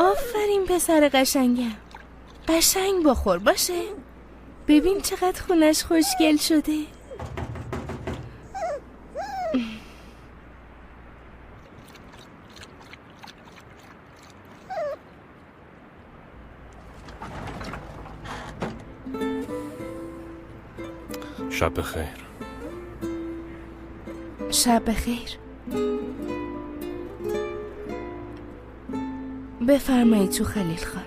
آفرین پسر قشنگم. قشنگ بخور باشه. ببین چقدر خونش خوشگل شده. شب بخیر. شب بخیر. بفرمایید تو خلیل خان.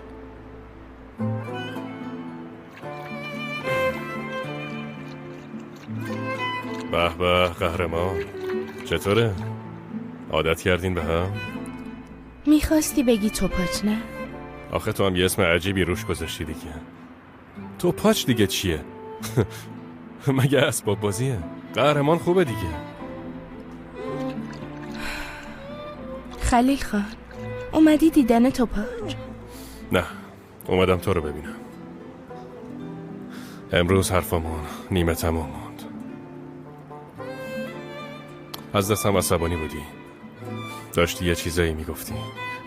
به به قهرمان، چطوره؟ عادت کردین به هم؟ میخواستی بگی توپاچ نه؟ آخه تو هم یه اسم عجیبی روش گذاشتی دیگه. توپاچ دیگه چیه؟ مگه اسباب بازیه؟ قهرمان خوبه دیگه. خلیل خان اومدی دیدن توپاچ؟ نه، اومدم تو رو ببینم. امروز حرفمون نیمه تمام موند. از دستم عصبانی بودی. داشتی یه چیزایی میگفتی.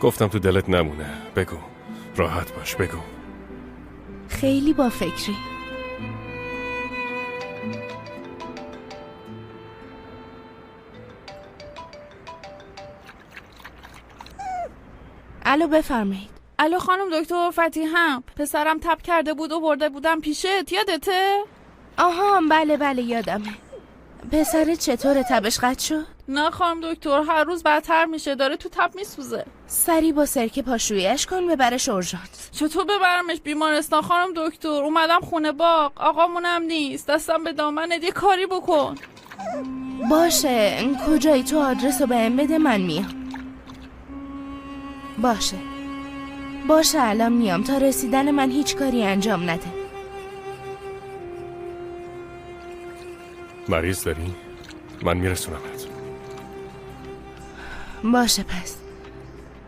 گفتم تو دلت نمونه. بگو، راحت باش، بگو. خیلی با فکری. الو بفرمایید. الو خانم دکتر فتیحم، پسرم تب کرده بود و برده بودم پیشت، یادته؟ آها بله یادمه. پسر چطوره؟ تبش قطع شد؟ نه خانم دکتر، هر روز بدتر میشه، داره تو تب میسوزه. سری با سرکه پاشویش کن ببرش اورژانس. چطور ببرمش بیمارستان خانم دکتر؟ اومدم خونه باغ، آقامونم نیست، دستم به دامنت، یه کاری بکن. باشه، کجایی؟ تو آدرس رو بهم بده من میام. باشه الان میام. تا رسیدن من هیچ کاری انجام نده. مریض داری؟ من میرسونمت. باشه پس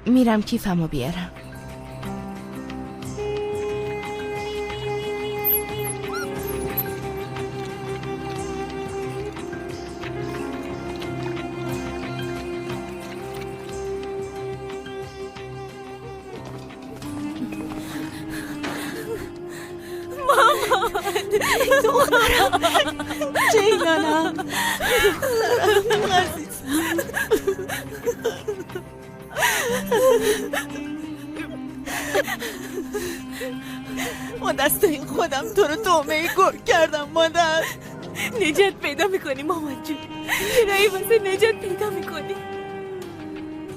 میرم کیفمو بیارم. دخترم جیلانم عزیز. ما دستای خودم تو رو تومه گرگ کردم مادر. نجات پیدا میکنی مامان جون، رایی واسه نجات پیدا میکنی.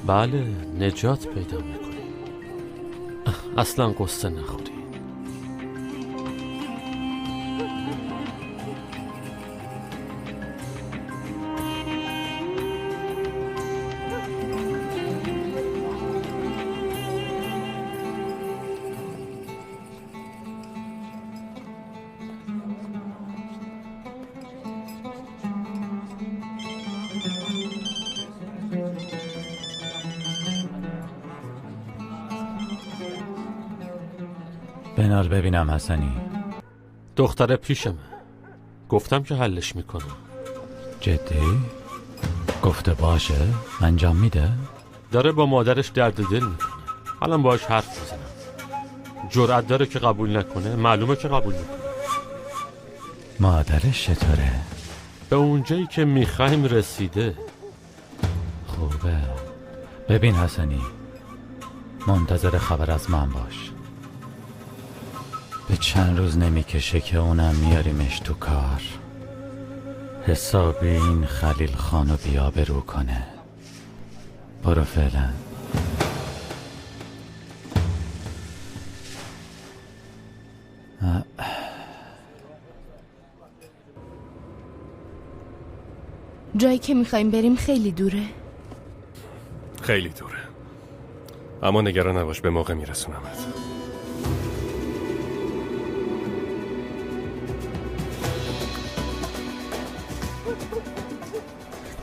بله نجات پیدا میکنی. اصلا قصه نخوری. بنال ببینم حسنی. دختره پیشمه، گفتم که حلش میکنم. جدی؟ گفته باشه انجام میده؟ داره با مادرش درد دل میکنه. الان باهاش حرف میزنم. جرأت داره که قبول نکنه، معلومه که قبول میکنه. مادرش چطوره؟ به اونجایی که میخوایم رسیده. خوبه. ببین حسنی، منتظر خبر از من باش. به چند روز نمیکشه که اونم میاریمش تو کار. حسابی این خلیل خانو بیابرو کنه. برو فعلا. جایی که میخوایم بریم خیلی دوره؟ خیلی دوره، اما نگران نباش، به موقع میرسونمت.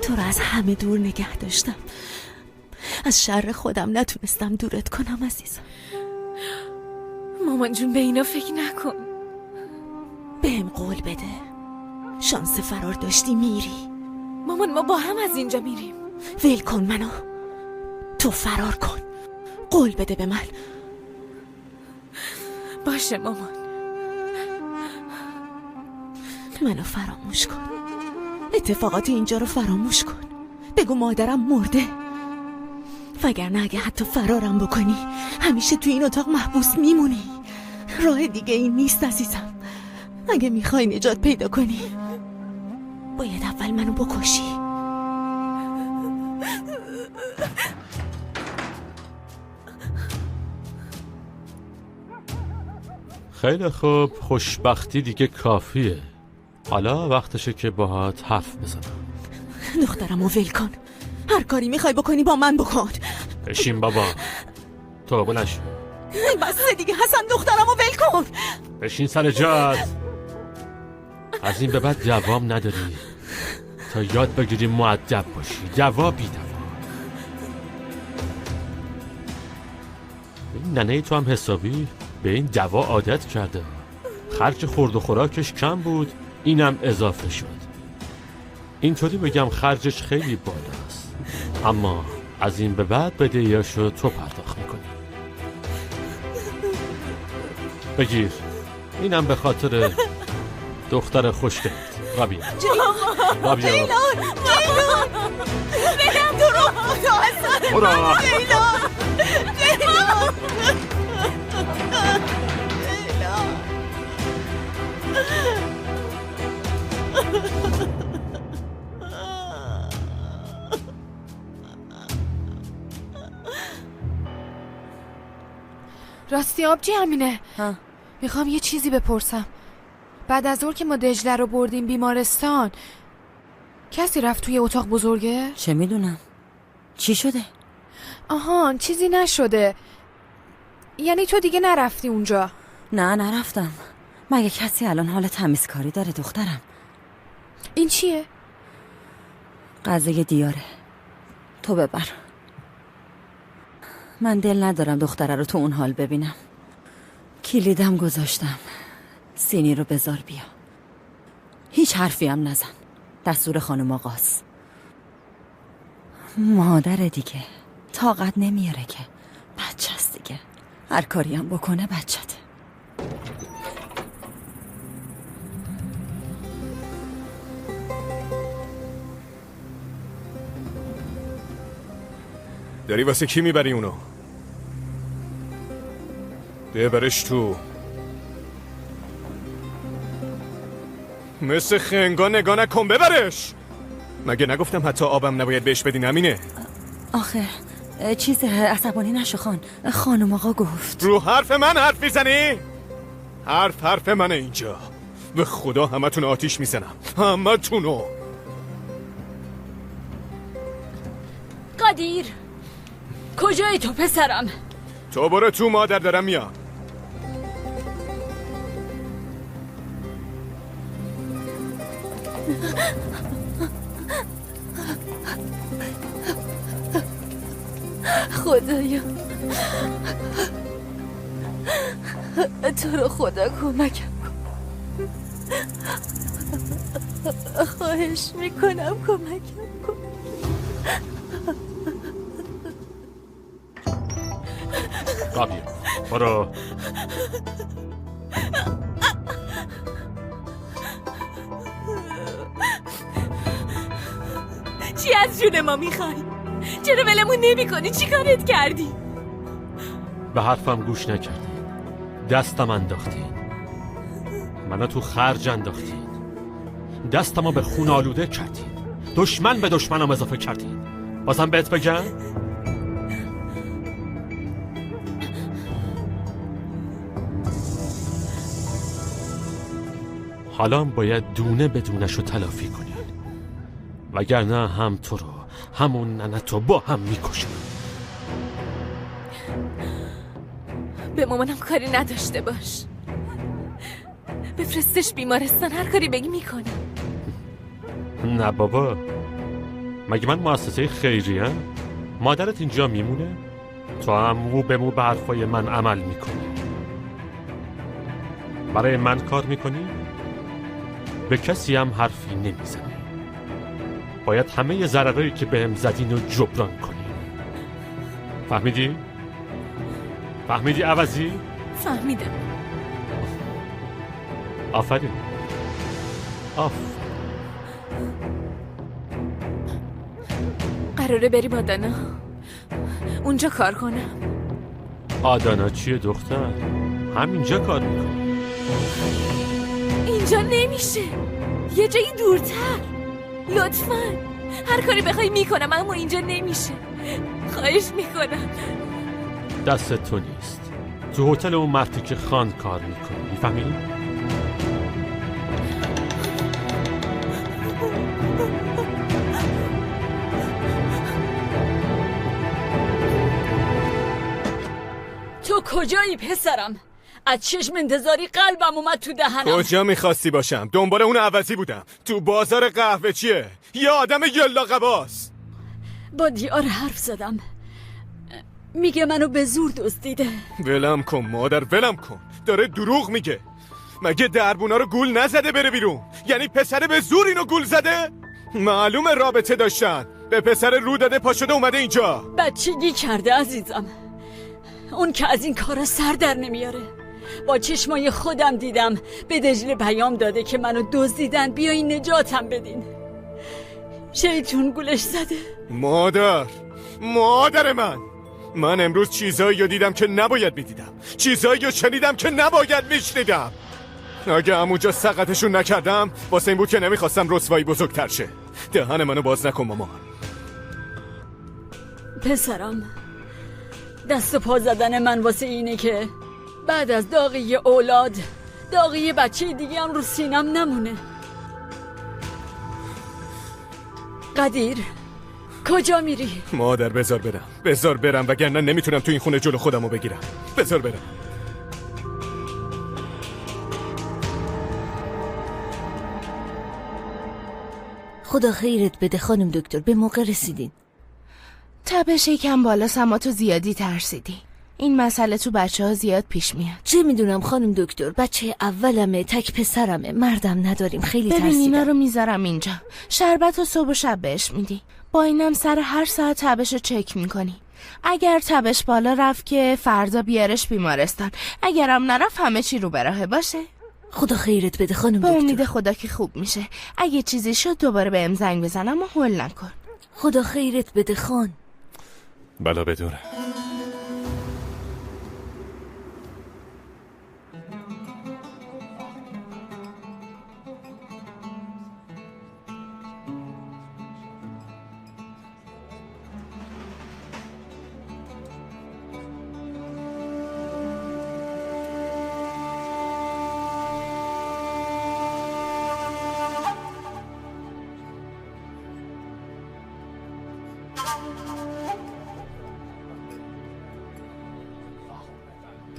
تو رو از همه دور نگه داشتم، از شر خودم نتونستم دورت کنم عزیزم. مامان جون به اینا فکر نکن. بهم قول بده شانس فرار داشتی میری. مامان ما با هم از اینجا میریم. ول کن منو، تو فرار کن. قول بده به من. باشه مامان، منو فراموش کن. اتفاقات اینجا رو فراموش کن. بگو مادرم مرده، وگرنه اگه حتی فرارم بکنی همیشه تو این اتاق محبوس میمونی. راه دیگه این نیست عزیزم. اگه میخوای نجات پیدا کنی باید اول منو بکشی. خیلی خوب، خوشبختی دیگه کافیه. حالا وقتشه که باهات حرف بزنم. دخترمو ول کن. هر کاری میخوای بکنی با من بکن. بشین بابا. تو بلند شو. بس دیگه حسن، دخترمو ول کن. بشین سر جات. از این به بعد دوام نداری تا یاد بگیری مؤدب باشی. دوا بی دوا. این ننه تو هم حسابی به این دوا عادت کرده. خرج خورد و خوراکش کم بود، اینم اضافه شد. اینطوری بگم خرجش خیلی بالاست، اما از این به بعد بدهیاشو تو پرداخت میکنی. بگیر، اینم به خاطر دختر خوشگلت. رابیا رابیا جیلان بگم تو رو خدا حسن. جیلان راستی آبجی همینه. میخوام یه چیزی بپرسم. بعد از اون که ما دجله رو بردیم بیمارستان، کسی رفت توی اتاق بزرگه؟ چه میدونم، چی شده؟ آهان، چیزی نشده. یعنی تو دیگه نرفتی اونجا؟ نه نرفتم. مگه کسی الان حال تمیزکاری داره دخترم؟ این چیه؟ غذای دیاره، تو ببر. من دل ندارم دختره رو تو اون حال ببینم. کلیدم گذاشتم، سینی رو بذار بیا. هیچ حرفی هم نزن، دستور خانم آقاست. مادر دیگه طاقت نمیاره که، بچه است دیگه. هر کاری هم بکنه بچته. داری واسه کی میبری اونو؟ ببرش تو. مثل خنگا نگاه نکن، ببرش. مگه نگفتم حتی آبم نباید بهش بدین؟ همینه. آخه چیز عصبانی نشو خان. خانم آقا گفت. رو حرف من حرف میزنی؟ حرف منه اینجا. به خدا همتون آتیش میزنم، همتونو. قدیر کجایی تو پسرم؟ تو برو تو، مادر دارم میام. خدایا تو رو خدا کمکم کن. خواهش میکنم کمکم کن. رابیا برو. چی از جون ما میخوای؟ چرا ولمون نمی کنی؟ چی کارت کردی؟ به حرفم گوش نکردین، دستم انداختین، منو تو خرج انداختین، دستمو به خون آلوده کردین، دشمن به دشمنم اضافه کردین. بازم بهت بگم حالا باید دونه به دونشو تلافی کنین، وگرنه هم تو رو همون ننتو با هم میکشن. به مامانم کاری نداشته باش، بفرستش بیمارستان، هر کاری بگی میکنه. نه بابا، مگه من مؤسسه خیریه؟ مادرت اینجا میمونه، تو هم مو به مو به حرفای من عمل میکنی، برای من کار میکنی، به کسی هم حرفی نمیزنی. باید همه ضررایی که بهم زدین رو جبران کنی. فهمیدی؟ فهمیدی عوضی؟ فهمیدم. آفرین. قراره بری با دانا اونجا کار کنم. آدانا چیه دختر؟ همینجا کار میکنه. اینجا نمیشه، یه جایی دورتر. لطفاً هر کاری بخوای میکنم، اما اینجا نمیشه. خواهش میکنم. دست تو نیست. تو هتل اون مرتی که خان کار میکنی، میفهمی؟ تو کجایی پسرم؟ از چشم انتظاری قلبم اومد تو دهنم. کجا میخواستی باشم؟ دنبال اون عوضی بودم. تو بازار قهوه چیه؟ یه آدم یلا قباس. با دیار حرف زدم، میگه منو به زور دزدیده. ولم کن مادر، ولم کن. داره دروغ میگه. مگه دربونا رو گول نزده بره بیرون؟ یعنی پسر به زور اینو گول زده؟ معلومه رابطه داشتن. به پسر رو داده پا شده اومده اینجا. بچگی کرده عزیزم. اون که از این کارا سر در نمیاره. با چشمای خودم دیدم به دجله پیام داده که منو دزدیدن، بیاین نجاتم بدین. شیطون گولش زده. مادر من امروز چیزایی رو دیدم که نباید میدیدم، چیزایی رو شنیدم که نباید میشنیدم. اگه همونجا سقطشون نکردم واسه این بود که نمیخواستم رسوایی بزرگتر شه. دهن منو باز نکن مامان. پسرم، دست و پا زدن من واسه اینه که بعد از داغی اولاد داغی بچه دیگه هم رو سینم نمونه. قدیر کجا میری؟ مادر بذار برم وگرنه نمیتونم تو این خونه جلو خودمو بگیرم. بذار برم. خدا خیرت بده خانم دکتر، به موقع رسیدین. تبش یکم بالاست اما تو زیادی ترسیدی. این مسئله تو بچه ها زیاد پیش میاد. چه میدونم خانم دکتر، بچه اولمه، تک پسرمه، مردم نداریم، خیلی ببین ترسیدم. اینا رو میذارم اینجا، شربت و صبح و شب بهش میدی. با اینم سر هر ساعت تبش رو چک میکنی. اگر تبش بالا رفت که فردا بیارش بیمارستان، اگرم نرفت همه چی رو به راهه. باشه؟ خدا خیرت بده خانم به دکتر. امید خدا که خوب میشه. اگه چیزی شد دوباره بهم زنگ بزن، اما هول نکن. خدا خیرت بده خان. بلا بدوره.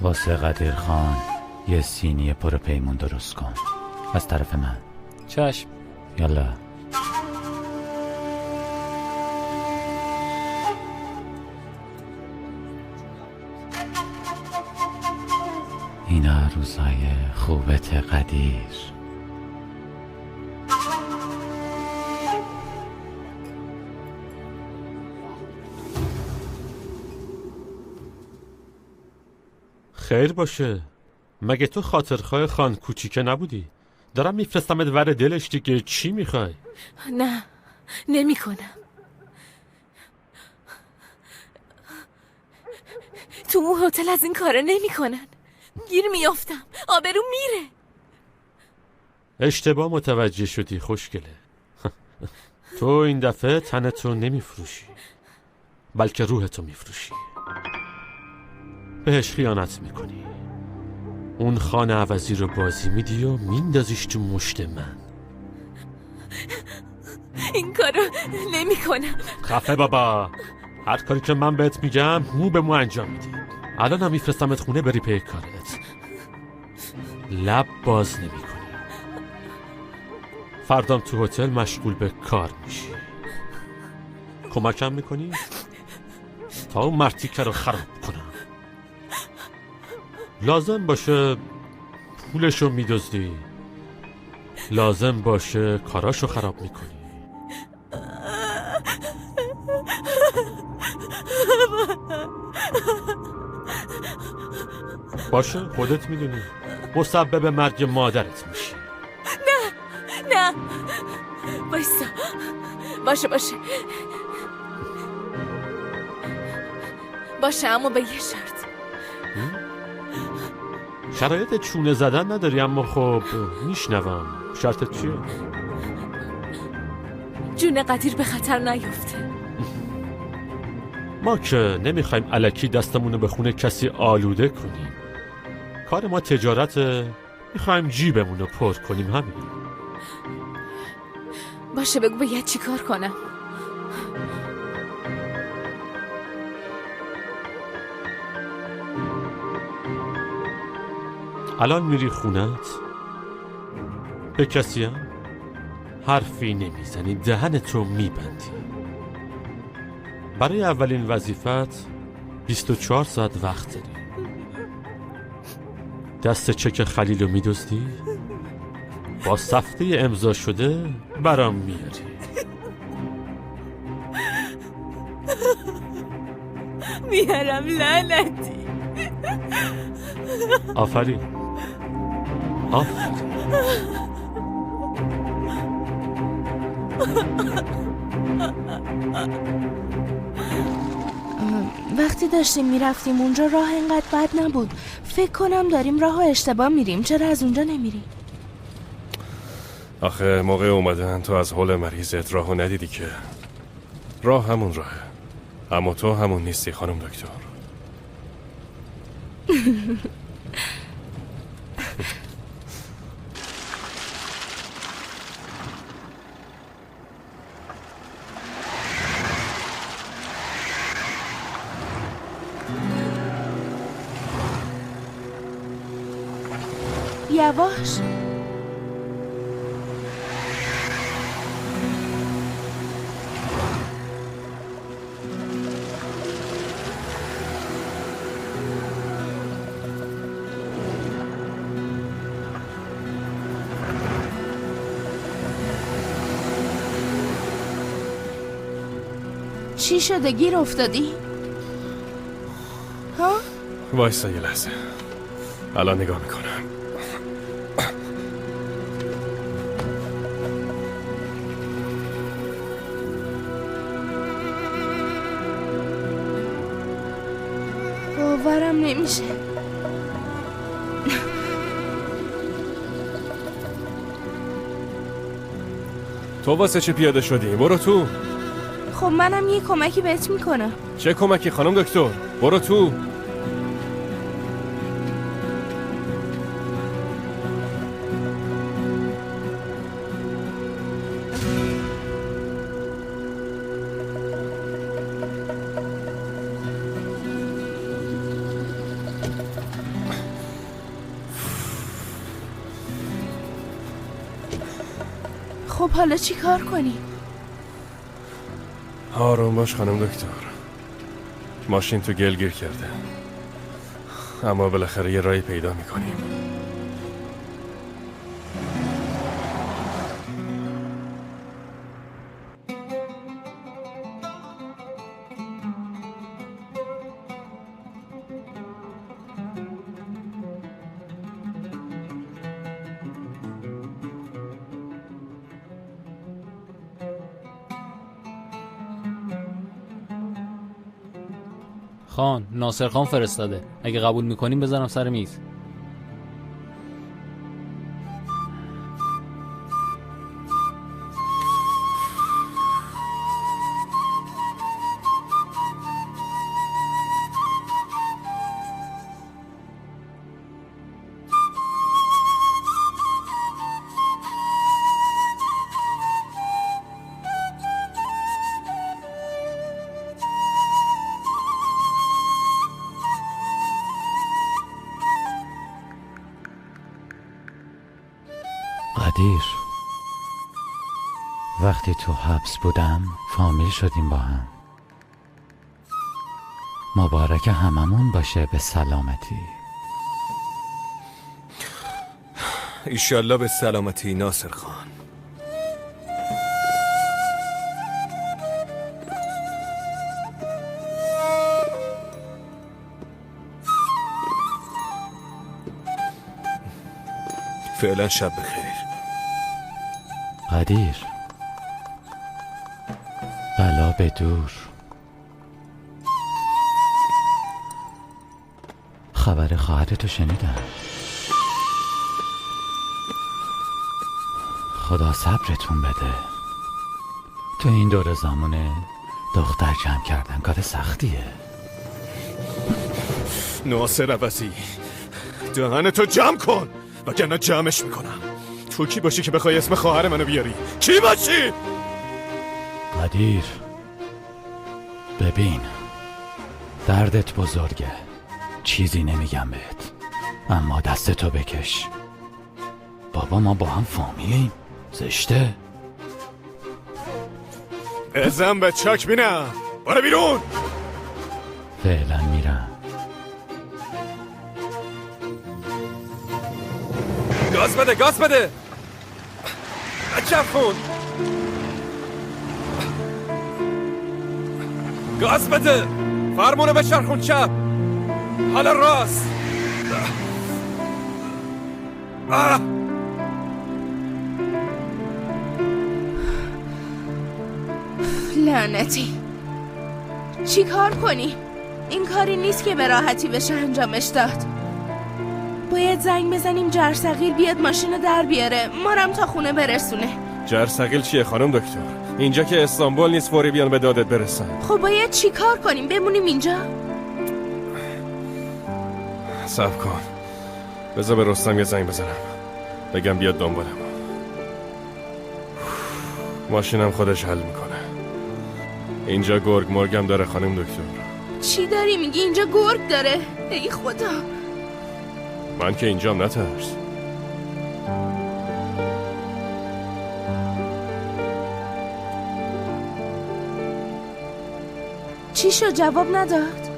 واسه قدیر خان یه سینی پر پیمون درست کن از طرف من. چشم. یالا. اینا روزای خوبت قدیر. خیر باشه. مگه تو خاطرخواه خان کوچیکه نبودی؟ دارم میفرستمت ور دلش دیگه. چی میخوای؟ نه نمی کنم. تو اون هتل از این کارا نمی کنن. گیر میافتم، آبرو میره. اشتباه متوجه شدی خوشگله. تو این دفعه تنتو نمیفروشی، بلکه روحتو میفروشی. بهش خیانت میکنی. اون خانه عوضی رو بازی میدی و میندازیش تو مشت من. این کارو نمی کنم. خفه بابا. هر کاری که من بهت میگم مو به مو انجام میدی. الان هم میفرستمت خونه بری پی کارت. لب باز نمی کنی. فردام تو هتل مشغول به کار میشی. کمکم میکنی تا اون مرتیکه رو خراب کنم. لازم باشه پولشو میدزدی، لازم باشه کاراشو خراب میکنی. باشه خودت میدونی مسبب مرگ مادرت میشی. نه بایستا. باشه اما به یه شرط. شرایط چونه زدن نداری اما خب میشنوم. شرطت چیه؟ جون قدیر به خطر نیفته. ما که نمیخوایم الکی دستمونو به خونه کسی آلوده کنیم. کار ما تجارته، میخوایم جیبمونو پر کنیم همین. باشه بگو باید چی کار کنم. الان میری خونت به کسی هم حرفی نمیزنی، دهنتو میبندی. برای اولین وظیفت 24 ساعت وقت داری. دست چک خلیلو میدزدی، با سفته امضا شده برام میاری. میارم لعنتی. آفرین. وقتی داشتیم میرفتیم اونجا راه اینقدر بد نبود. فکر کنم داریم راه و اشتباه میریم. چرا از اونجا نمیریم؟ آخه موقع اومدن تو از حال مریضت راهو ندیدی که. راه همون راهه، اما تو همون نیستی خانم دکتر. یواش. چی شده؟ گیر افتادی؟ ها؟ وایسا یه لحظه، الان نگاه میکنم. باورم نمیشه. تو واسه چه پیاده شدی؟ برو تو. خب منم یه کمکی بهت میکنم. چه کمکی خانم دکتر؟ برو تو. خب حالا چی کار کنی؟ آروم باش خانم دکتر، ماشین تو گل گیر کرده، اما بالاخره یه راهی پیدا میکنیم. خان، ناصر خان فرستاده. اگه قبول میکنیم بزنم سر میز. قدیر، وقتی تو حبس بودم فامیل شدیم با هم. مبارک هممون باشه به سلامتی. ایشالله به سلامتی ناصر خان. فعلا شب بخیر. قدیر، بلا به دور. خبر خواهرتو شنیدم. خدا صبرتون بده. تو این دور زمانه دختر جمع کردن کار سختیه. ناصر عوضی، دهنتو جمع کن وگرنه جمعش میکنم. تو کی باشی که بخوای اسم خواهر منو بیاری؟ کی باشی؟ قدیر، ببین، دردت بزرگه، چیزی نمیگم بهت، اما دستتو بکش. بابا ما با هم فامیلیم، زشته. ازم به چک بینم. برو بیرون. فعلا میرم. گاز بده، گاز بده. عجب کن. گاز بده. فرمونو بچرخون چپ. حالا راست. لعنتی، چی کار کنی؟ این کاری نیست که به راحتی بشه انجامش داد. باید زنگ بزنیم جرثقیل بیاد ماشینو در بیاره، مارم تا خونه برسونه. جرثقیل چیه خانم دکتر؟ اینجا که استانبول نیست فوری بیان به دادت برسن. خب باید چی کار کنیم؟ بمونیم اینجا؟ صبر کن، بذار به رستم یه زنگ بزنم، بگم بیاد دنبالم. ماشینم خودش حل میکنه. اینجا گرگ مرگم داره خانم دکتر. چی داری میگی؟ اینجا گرگ داره؟ ای خدا. من که اینجام، نترس. چی شد؟ جواب نداد؟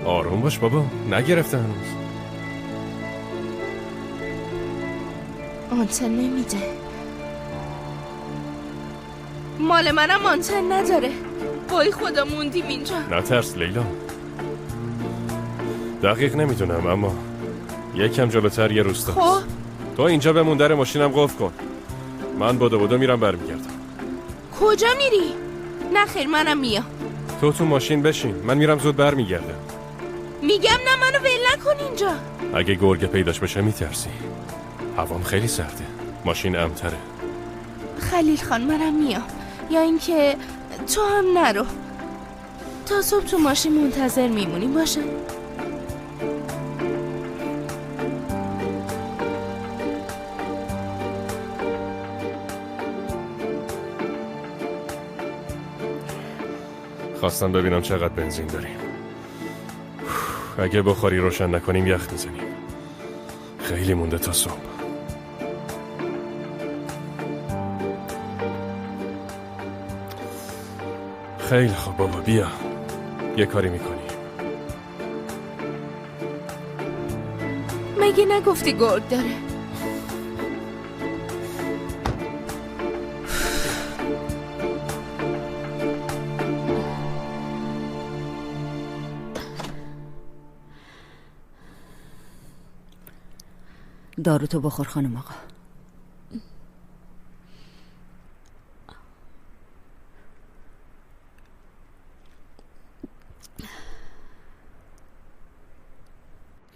آروم باش بابا، نگرفته هنوز. آنتن نمیده. مال منم آنتن نداره. وای خدا موندیم اینجا. نترس لیلا. دقیق نمیدونم اما یکم جلوتر یه روستاست. خب تو اینجا بمون، در ماشینم قفل کن. من بدو میرم برمیگردم. کجا میری؟ نه خیر، منم میام. تو ماشین بشین، من میرم زود برمیگردم. میگم نه، منو ول نکن اینجا. اگه گرگ پیداش بشه میترسی. هوام خیلی سرده، ماشین امتره. خلیل خان منم میام، یا اینکه تو هم نرو. تا صبح تو ماشین منتظر میمونیم، باشه؟ خواستم ببینم چقدر بنزین داریم. اگه بخاری روشن نکنیم یخ میزنیم. خیلی مونده تا صبح. خیلی خوب بابا، بیا یه کاری میکنی. مگه نگفتی گرگ داره؟ دارو تو بخور خانم آقا.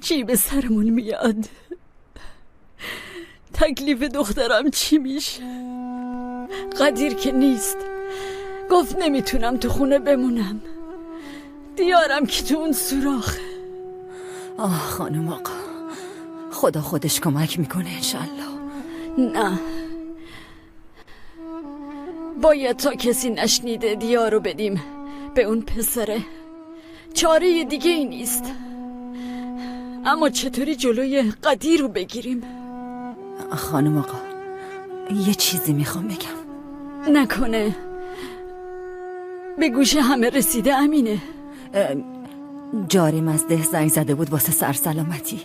چی به سرمون میاد؟ تکلیف دخترم چی میشه؟ قدیر که نیست، گفت نمیتونم تو خونه بمونم. دیارم که تو اون سوراخه. آه خانم آقا، خدا خودش کمک میکنه انشالله. نه، باید تا کسی نشنیده دیارو بدیم به اون پسره. چاره دیگه ای نیست. اما چطوری جلوی قدیر رو بگیریم؟ خانم آقا، یه چیزی میخوام بگم. نکنه به گوش همه رسیده امینه؟ جاریم از ده زنگ زده بود واسه سرسلامتی.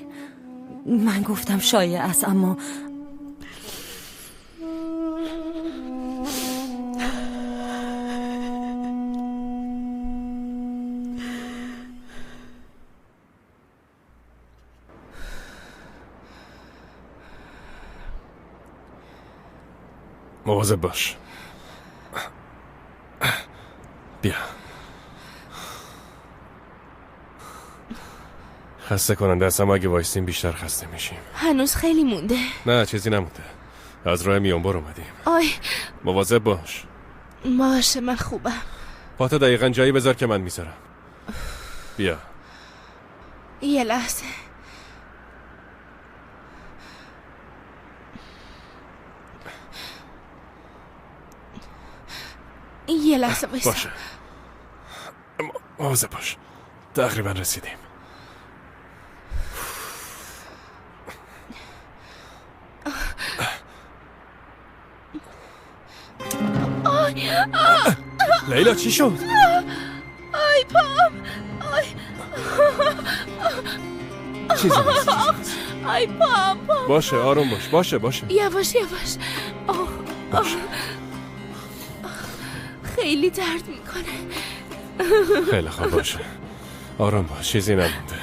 من گفتم شایع است، اما مواظب باش. بیا. خسته کننده است، اما اگه وایسیم بیشتر خسته میشیم. هنوز خیلی مونده. نه چیزی نمونده. از راه میانبر اومدیم. آی مواظب باش. باشه من خوبم. پاتو دقیقا جایی بذار که من میذارم. بیا. یه لحظه. یه لحظه بایستا. باشه. مواظب باش. تقریبا رسیدیم. لیلا چی شد؟ آی پام. چیزی نیست. آی پام. باشه آروم باش. باشه. یواش. باشه. خیلی درد میکنه. خیلی خوب باشه. آروم باش، چیزی نمونده.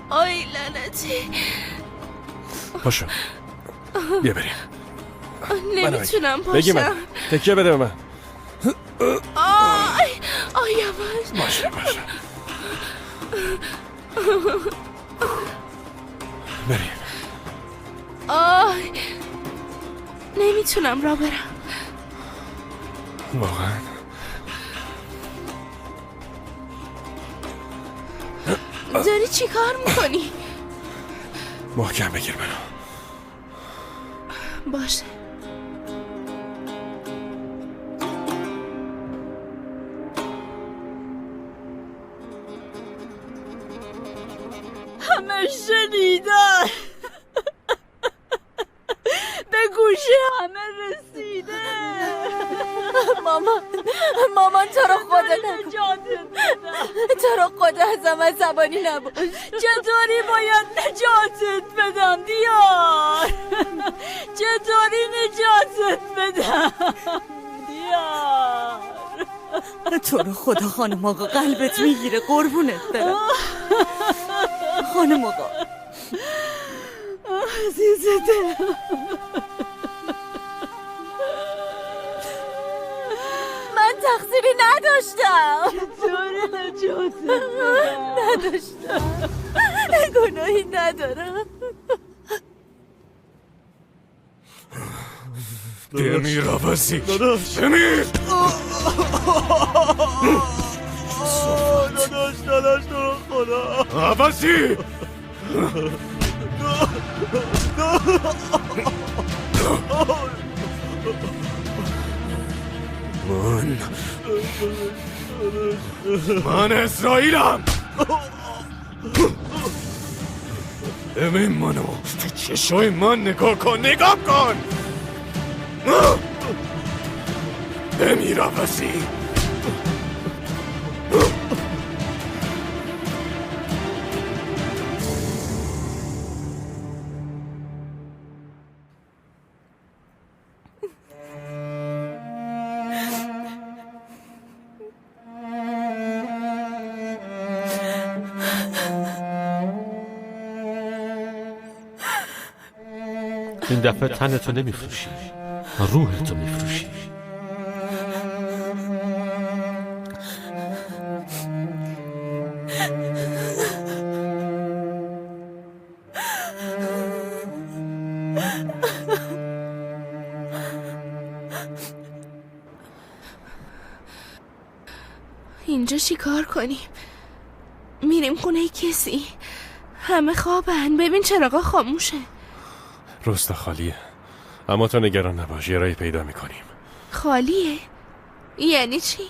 آی لعنتی. پاشو. بیا بریم. نمیتونم بگی من. پاشم. تکیه بده به من. آی یواش. باشه. بریم. نمیتونم را برم. واقعا داری چی کار میکنی؟ محکم بگیر منو. باشه. همه شنیدن. به گوش همه رسیده. مامان تو رو خدا نجاتت بدم. تو رو خدا ازم عصبانی نباش. چطوری باید نجاتت بدم دیار؟ چطوری نجاتت بدم دیار؟ تو رو خدا خانم آقا قلبت میگیره قربونت برم. خانم آقا عزیز دلم. من تقصیری نداشتم. چطوری نجاتت نداشتم. گناهی ندارم. امیر عوضی. امیر داداش تو رو خدا عوضی. من اسرائیلم. ببین منو تو چشای من نگاه کن. امیر عوضی. این دفعه تنتو نمیفروشی، روحتو میفروشی. اینجا چی کار کنیم؟ میریم خونه کسی؟ همه خوابن. ببین چراغا خاموشه. رستا خالیه، اما تو نگران نباش، یه راهی پیدا میکنیم. خالیه؟ یعنی چی؟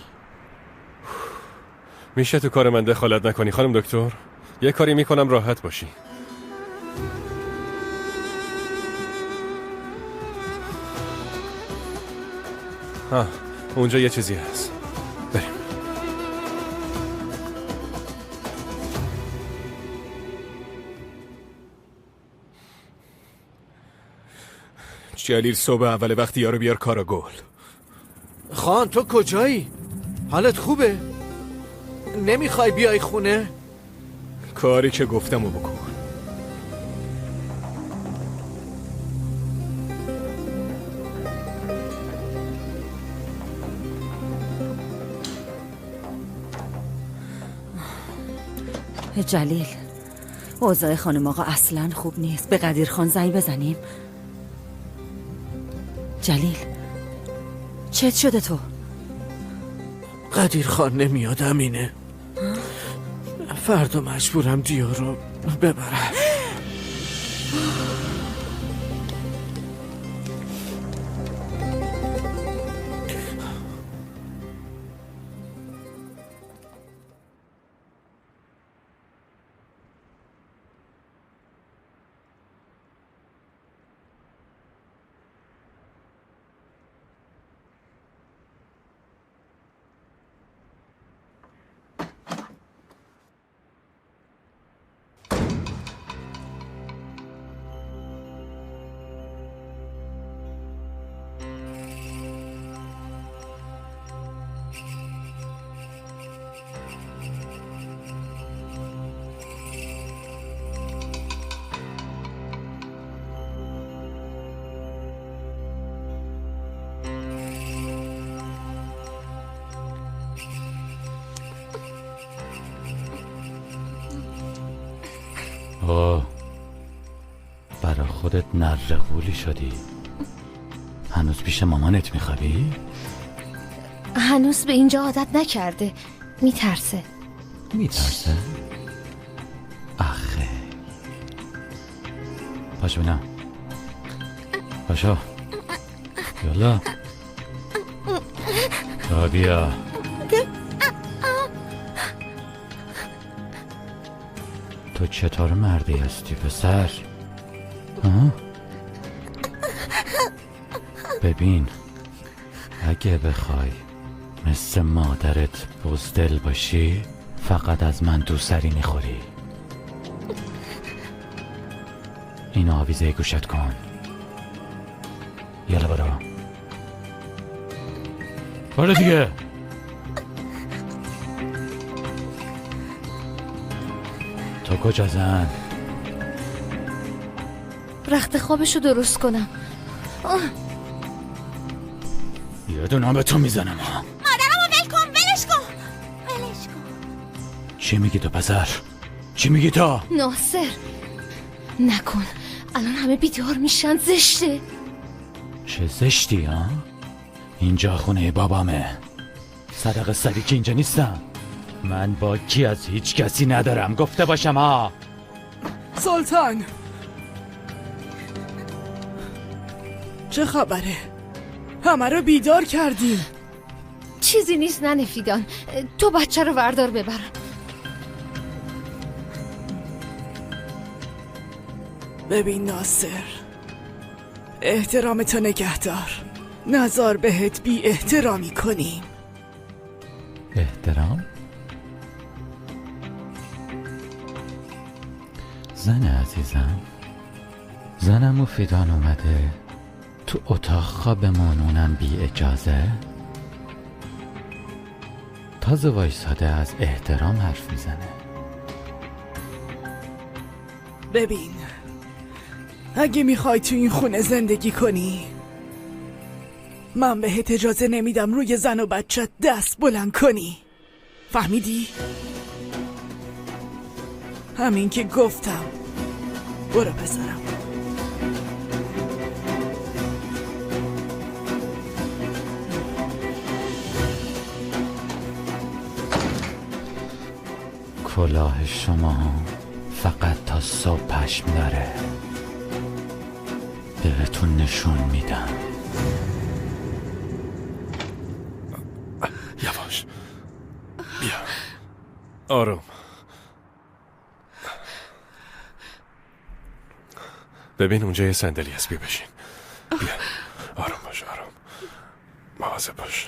میشه تو کار من دخالت نکنی خانم دکتر؟ یه کاری میکنم راحت باشی. اونجا یه چیزی هست. بریم. جلیل صبح اول وقتی یارو بیار کاراگل. خان تو کجایی؟ حالت خوبه؟ نمیخوای بیای خونه؟ کاری که گفتمو بکن. جلیل، اوضاع خانم آقا اصلا خوب نیست. به قدیر خان زنگ بزنیم؟ جلیل چت شده تو؟ قدیر خان نمیاد امینه. فردا مجبورم دیو رو ببرم. برا خودت نرغولی شدی. هنوز پیش مامانت میخوابی؟ هنوز به اینجا عادت نکرده. میترسه. میترسه؟ آخه پاشو بینم، پاشو یالا بیا. تو چطور مردی هستی پسر؟ ببین، اگه بخوای مثل مادرت بزدل باشی فقط از من دوسری میخوری. این آویزه گوشت کن. یالا برو دیگه. تو کجا زن؟ رخت خوابشو درست کنم. یه دونم به تو میزنم. مادرمو ول کن. ولش کن. چی میگی تو پسر؟ چی میگی تو؟ ناصر نکن. الان همه بیدار میشن. زشته. چه زشتی ها؟ اینجا خونه بابامه. صدق سری که اینجا نیستم. من با کی از هیچ کسی ندارم. گفته باشم ها. سلطان چه خبره؟ همه رو بیدار کردیم. چیزی نیست ننفیدان. تو بچه رو وردار ببر. ببین ناصر، احترامتو نگهدار. نزار بهت بی احترامی کنیم. احترام؟ زن عزیزم، زنم مفیدان اومده تو اتاق خوابمون، اونم بی اجازه. تازه وایساده از احترام حرف میزنه. ببین، اگه میخوای تو این خونه زندگی کنی من بهت اجازه نمیدم روی زن و بچت دست بلند کنی. فهمیدی؟ همین که گفتم. برو پسرم. کلاه شما فقط تا صبح پشم داره. بهتون نشون میدم. یواش بیا. آروم. ببین اونجا یه صندلی هست. بیا بشین. بیا. آروم باش. آروم. مواظب باش.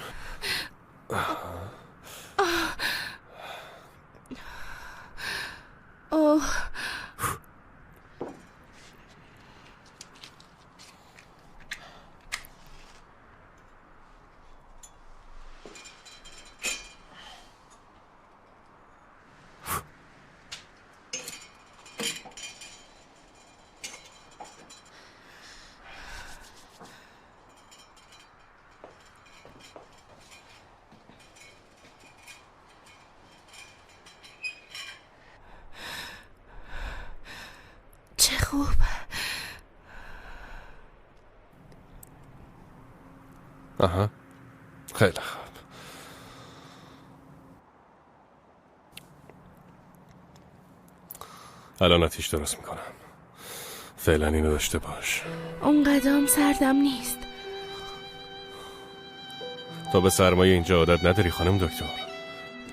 خوب. آها، خیلی خوب. الان آتیش درست میکنم. فعلا اینو داشته باش. اون قدم سردم نیست. تو به سرمایه اینجا عادت نداری خانم دکتر.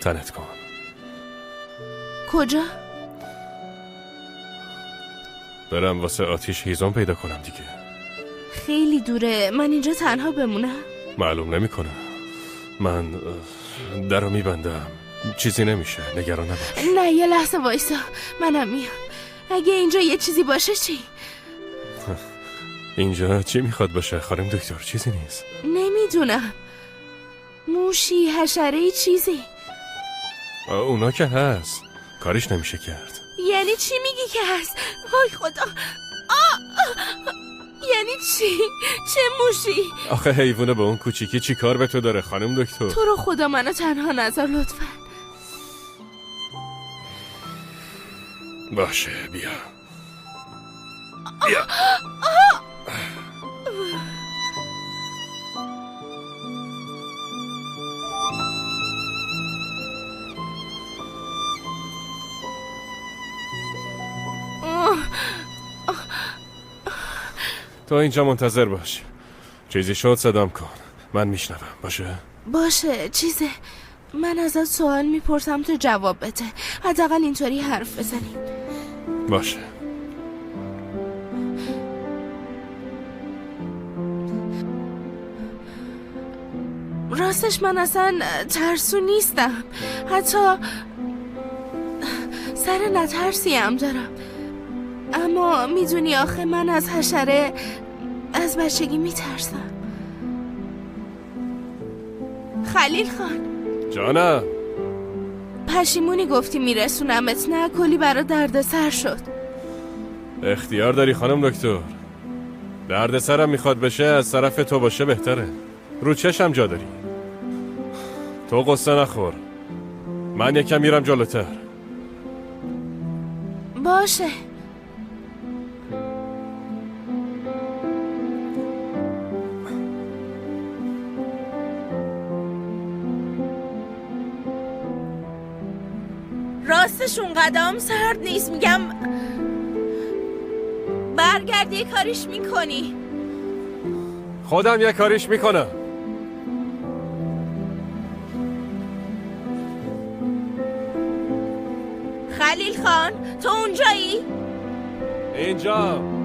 تنت کن. کجا؟ برم واسه آتیش هیزم پیدا کنم دیگه. خیلی دوره. من اینجا تنها بمونم؟ معلوم نمیکنه. من درو میبندم. چیزی نمیشه. نگران نباش. نه یه لحظه وایسا. منم میام. اگه اینجا یه چیزی باشه چی؟ اینجا چی میخواد باشه خانم دکتر؟ چیزی نیست. نمیدونم. موشی، حشره‌ای، چیزی. اونا که هست. کارش نمیشه کرد. یعنی چی میگی که هست؟ وای خدا. یعنی چی؟ چه موشی؟ آخه حیوانه به اون کوچیکی چی کار به تو داره خانم دکتر؟ تو رو خدا منو تنها نذار لطفا. باشه بیا. بیا. تو اینجا منتظر باش. چیزی شد صدام کن. من میشنوم. باشه چیزه. من ازت سوال میپرسم تو جواب بده. حداقل اینطوری حرف بزنیم. باشه. راستش من اصلا ترسو نیستم. حتی سر نترسی هم دارم. اما میدونی آخه من از حشره از بچگی میترسم. خلیل خان جانم. پشیمونی گفتی میرسونمت، نه کلی برا دردسر شد. اختیار داری خانم دکتر. دردسرم میخواد بشه از طرف تو باشه بهتره. رو چشم جا داری. تو قصه نخور. من یکم میرم جلوتر. باشه. راستش اون قدم سرد نیست. میگم برگرد یه کاریش میکنی. خودم یه کاریش میکنم. خلیل خان تو اونجایی؟ اینجا.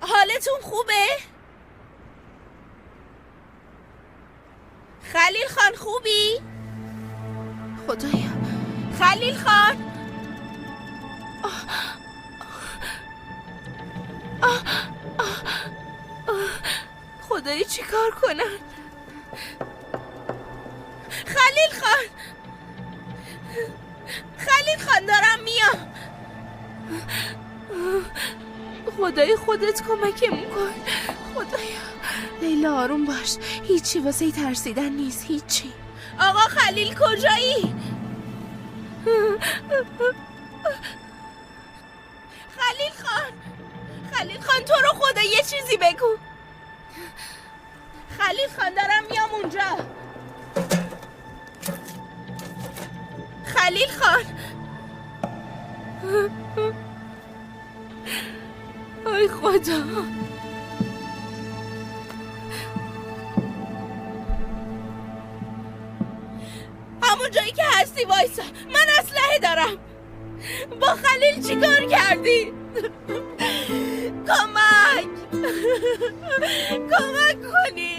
حالتون خوبه؟ خلیل خان خوبی؟ خدایا خلیل خان. خدایی چی کار کنن؟ خلیل خان، خلیل خان دارم میام. خدای خودت کمکمون کن. خدایا. لیلا آروم باش. هیچی واسه ترسیدن نیست. هیچی. آقا خلیل کجایی؟ خلیل خان، خلیل خان تو رو خدا یه چیزی بگو. خلیل خان دارم میام اونجا. خلیل خان. ای خدا. همون جایی که هستی وایسا. من اسلحه دارم. با خلیل چی کار کردی؟ کمک کنی.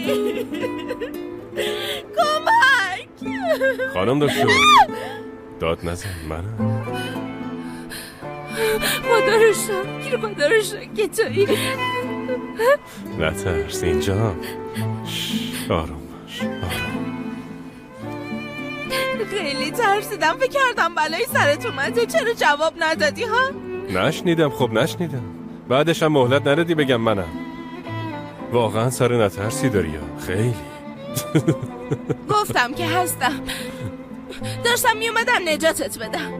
کمک. خانم دکتر داد نزن. منم. خدا رو شکر، خدا رو شکر تویی. نترس. اینجا. آروم باش. آروم. خیلی ترسیدم. فکر کردم بلای سرت اومده. چرا جواب ندادی ها؟ نشنیدم. خب نشنیدم. بعدش هم مهلت ندادی بگم منم. واقعا سر نترسی داری یا خیلی. گفتم که هستم. داشتم میومدم نجاتت بدم.